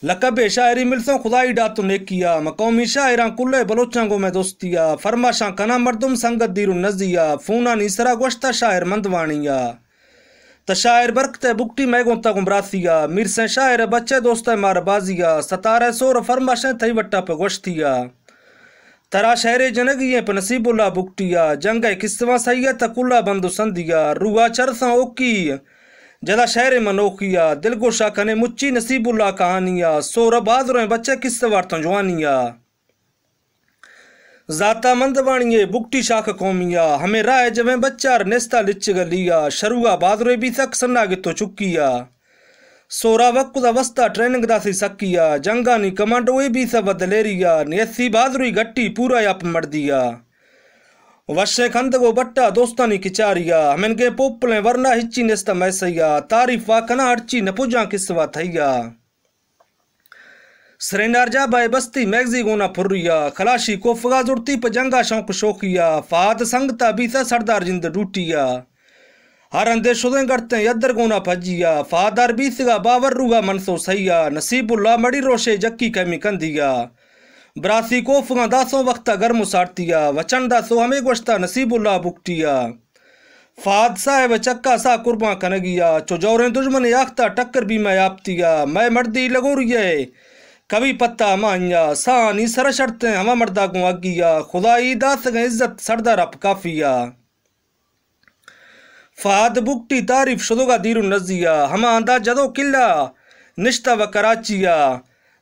लकब शायरी मिलसों खुदाई डातु नेकिया मकौमी शायरा कुल्ले बलोचां गो मैं दोस्तिया फरमाशां कना मर्दुम संगत दीरु नजिया फूना नीसरा गोश्ता शायर मंदवाणिया त शायर बरकते बुकटी मैगों तक उमरासिया मीर से शायर बच्चे दोस्त मार बाजिया सतारे सोर फरमाशें थई वट्टा पे गोश्तिया तरा शहरे जनगिये पे नसीबुल्ला बुकटिया जंगे किस्वा सैया तकुल्ला बंदु संदिया रुआ चरसा ओकी जदा शहर मनोखिया दिलगोशा कने मुच्ची नसीबुल्ला कहानिया सोर बहादुर बच्चे किस्से वार्तों जवानिया जाता मंदवाणिये बुकटी शाख कौमिया हमें राय जवे बच्चार नेस्ता लिच गलिया शरुआ बहादुर भी तक सन्ना गितो चुकिया सोरा वक्त वस्ता ट्रेनिंग दासी सकिया जंगानी कमांडो भी सब दलेरिया नेसी बहादुरी गट्टी पूरा आप मर्दिया वशे खंदगो बट्टा दोस्तानी किचारिया हमें के पोपले वरना हिच्ची नेस्ता मैसैया तारीफ वाकना हर्ची न पुजा किस्वा थैया सरेंडार जा बाय बस्ती मैगजी गोना फुरिया खलाशी कोफगा जुड़ती पजंगा शौक शोकिया फाद संगता बीसा सरदार जिंद डूटिया हर अंदे शुदे करते यदर गोना फजिया फादार बीसगा बावर रुगा मनसो सैया नसीबुल्ला मड़ी रोशे जक्की कैमी कंदिया बरासी कोफगा दासों वक्ता गर्म सारतिया वचन दासो हमें गोश्ता नसीबुल्ला बुकटिया फाद साहेब चक्का सा कुर्बा कनगिया चौजौरे दुश्मन याख्ता टक्कर भी मैं आपतिया मैं मर्दी लगोरिये कभी पत्ता मांया सानी सर शर्ते हवा मर्दा को अगिया खुदाई दास इज्जत सरदार अप काफिया फाद बुकटी तारीफ शुदुगा दीरु नजिया हमा आंदा जदो किला निश्ता व कराचिया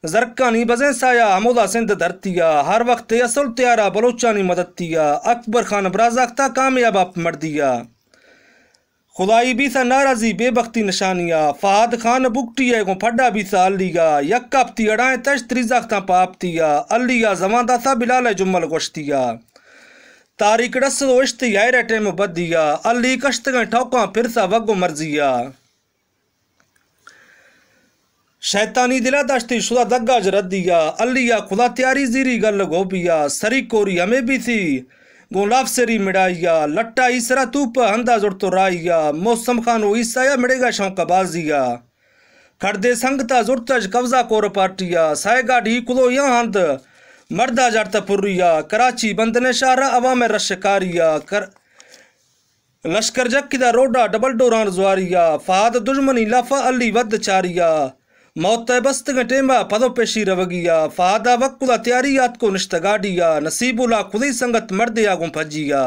जरकानी बजे साया हमोदा सिंध धरतिया हर वक्त असल त्यारा बलोचानी मदतिया अकबर खान बराजाख्ता कामयाब आप मर्दिया खुदाई भी सा नाराजी बेबख्ती निशानिया फाद खान बुकटिया को फड्डा भी सा अलिया यक्काप्ती अड़ाए तश त्रिजाख्ता पापतिया अलिया जमादा सा बिलाल जुम्मल गोश्तिया तारीख डस दोश्ती यार टेम बदिया अली कश्त ठोका फिर सा वगो मर्जिया शैतानी दिला दश्ती शुदा दग्गा जरदिया अलिया खुदा त्यारी जीरी गल गोबिया सरी कोरी हमें भी थी गोलाफ सेरी मिड़ाइया लट्टा ईसरा तूप हंदा जुड़ तो राइया मौसम खानो ईसाया मिड़ेगा शौक बाजिया खड़दे संगता जुड़तज कब्जा कोर पार्टिया सायगाड़ी कुलो यहाँ हंद मर्दा जड़ता पुरिया कराची बंदने शारा अवाम रशकारिया कर लश्कर जक्कीदा रोडा डबल डोरान जुआरिया फाद दुश्मनी लाफा अली वद चारिया मौत बस्त टेमा पदो पेशी रवगिया फादा वक्कुदा त्यारियात को निश्तगाडिया नसीबुला खुदी संगत मर्दिया गुम फजिया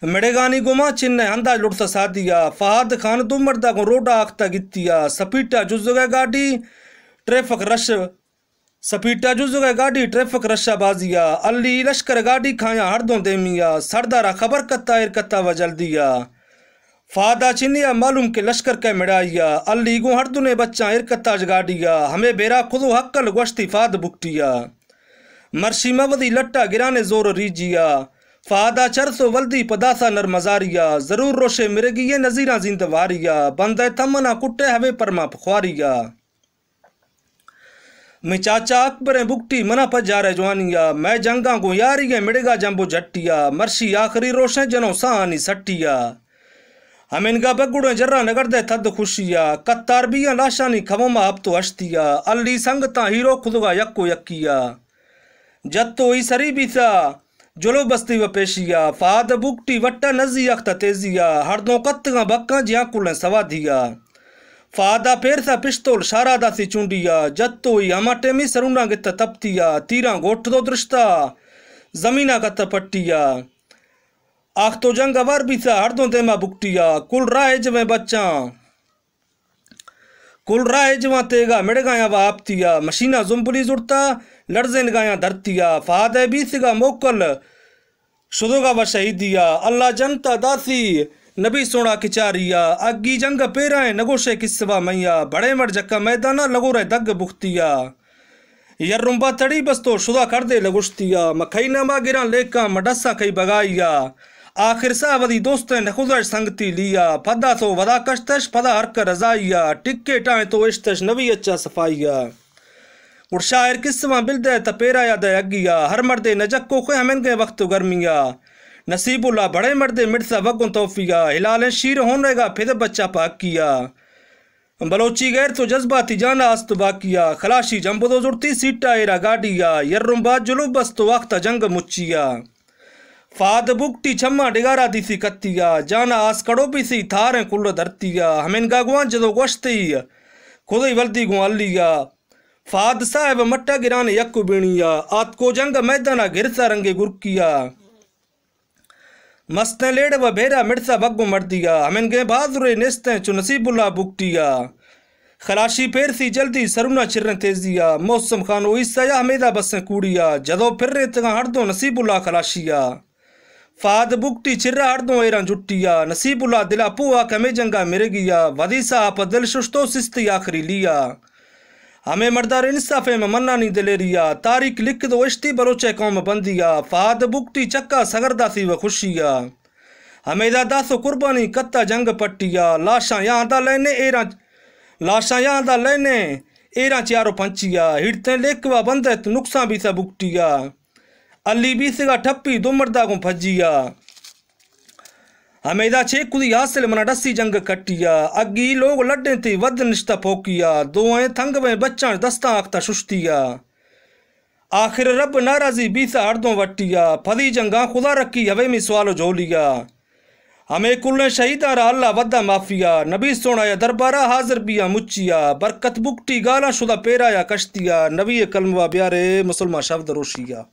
मिड़ेगानी गुमा चिन्ह हंदा लुड़सा सादिया फाद खान तुम मर्दा को रोडा आख्ता गितिया सपीटा जुजुगा गाड़ी ट्रैफिक रश सपीटा जुजुगा गाड़ी ट्रैफिक रशा बाजिया अली लश्कर गाड़ी खाया हरदों देमिया सरदारा खबर कत्ता एर कत्ता व जल्दिया फादा चिनिया मालूम के लश्कर के मिड़ाइया अली गो हरदुने बच्चा इरकत्ता जगाडिया हमें बेरा खुदो हक्कल गोश्ती फाद बुकटिया मर्शी मवदी लट्टा गिराने जोर रीजिया फादा चरसो वल्दी पदासा नर मजारिया जरूर रोशे मिरेगी ये नजीरा जिंद वारिया बंदे तमना कुट्टे हवे परमा पखवारिया मैं चाचा अकबर बुकटी मना पर जा रहे जवानिया मैं जंगा को यारी है मिड़ेगा जंबो झट्टिया मर्शी आखिरी रोशे जनो सानी सट्टिया हम इनका बगुड़े जर्रा नगर दे थद खुशिया कत्तार बिया लाशानी खवमा अब तो हश्तिया अली संगता हीरो खुदगा यक्को यक्किया जत्तो ई सरी बीसा जुलो बस्ती व पेशिया फाद बुकटी वट्टा नजी अख्ता तेजिया हरदों कत्तगा बक्का जिया कुलें सवाधिया फादा पेरसा पिस्तौल शारा दासी चुंडिया जत्तो ई हमाटे में सरुना गित तपतिया तीरा गोठ दो दृष्टा जमीना कत्ता पट्टिया आख तो जंग अवर भी सा हरदों तेमा बुकटिया कुल राय जवे बच्चा कुल राय जवा तेगा मिड़गाया व आपतिया मशीना जुम्बली जुड़ता लड़जेन गाया धरतिया फादे बीसगा मोकल शुदोगा व शहीदिया अल्लाह जनता दासी नबी सोना किचारिया अग्गी जंग पेराए नगोशे किस्वा मैया बड़े मर जक्का मैदाना लगो रहे दग बुख्तिया यरुम्बा तड़ी बस्तो शुदा कर दे लगुश्तिया मखई नमा गिरा लेका मडसा कई बगाइया आखिर सावदी दोस्तें ने खुदा संगती लिया फदा तो वदा कश्तश फदा हर कर रजाइया टिक्के टाए तो इश्तश नबी अच्छा सफाइया और शायर किस्मा बिलदे तपेरा याद अगिया हर मर्दे नजक्को खे हमें के वक्त गर्मिया नसीबुल्ला बड़े मर्दे मिर्सा वगुन तोफिया हिलाले शीर होनेगा फिर बच्चा पाकिया बलोची गैर तो जज्बाती जाना अस्त बाकिया खलाशी जंबुदो जुड़ती सीटा एरा गाडिया यर्रुम्बा जुलूबस तो वक्त जंग मुच्चिया फाद बुकटी छम्मा डिगारा दिसी कत्तिया जाना आस कड़ो भी सी थारे कुल धरतिया हमें गागुआ जदो गोश्ती खुद ही वल्दी गु अलिया फाद साहब मट्टा गिराने यक्कु बीणिया आत को जंग मैदाना घिरसा रंगे गुरकिया मस्तें लेड़ व भेरा मिर्सा बग्गु मर्दिया हमें गे बहादुरे नेस्तें चु नसीबुल्ला बुकटिया खलाशी फेर सी जल्दी सरुना चिरन तेजिया मौसम खानो ईसा हमेदा बसें कूड़िया जदो फिर तगा हरदो नसीबुल्ला खलाशिया फाद बुकटी चिर्रा हरदो एरा जुटिया नसीबुल्ला दिला पुआ कमे जंगा मिरगिया वदीसा आप दिल शुस्तो सिस्ती आखरी लिया हमें मर्दार इंसाफे में मन्ना नहीं दिलेरिया तारीख लिख दो इश्ती बलोचे कौम बंदिया फाद बुकटी चक्का सगरदा सी व खुशिया हमें दासो कुर्बानी कत्ता जंग पट्टिया लाशा यहाँ दा लेने एरा चारो पंचिया हिड़ते लेकवा बंदे नुकसान भी सा बुकटिया अली भी सिगा ठप्पी दो मर्दा को फजिया हमें छेकुदी हासिल मना डसी जंग कटिया अगी लोग लड्डे ती वद निश्ता फोकिया दोएं थंग में बच्चा दस्ता आखता शुश्तिया आखिर रब नाराजी बीसा हरदों वटिया फदी जंगा खुदा रखी हवे में सवालो झोलिया हमें कुल शहीदा रा अल्लाह वदा माफिया नबी सोना या दरबारा हाजिर बिया मुच्चिया बरकत बुकटी गाला शुदा पेरा या कश्तिया नबी कलमवा प्यारे मुसलमान शब्द रोशिया।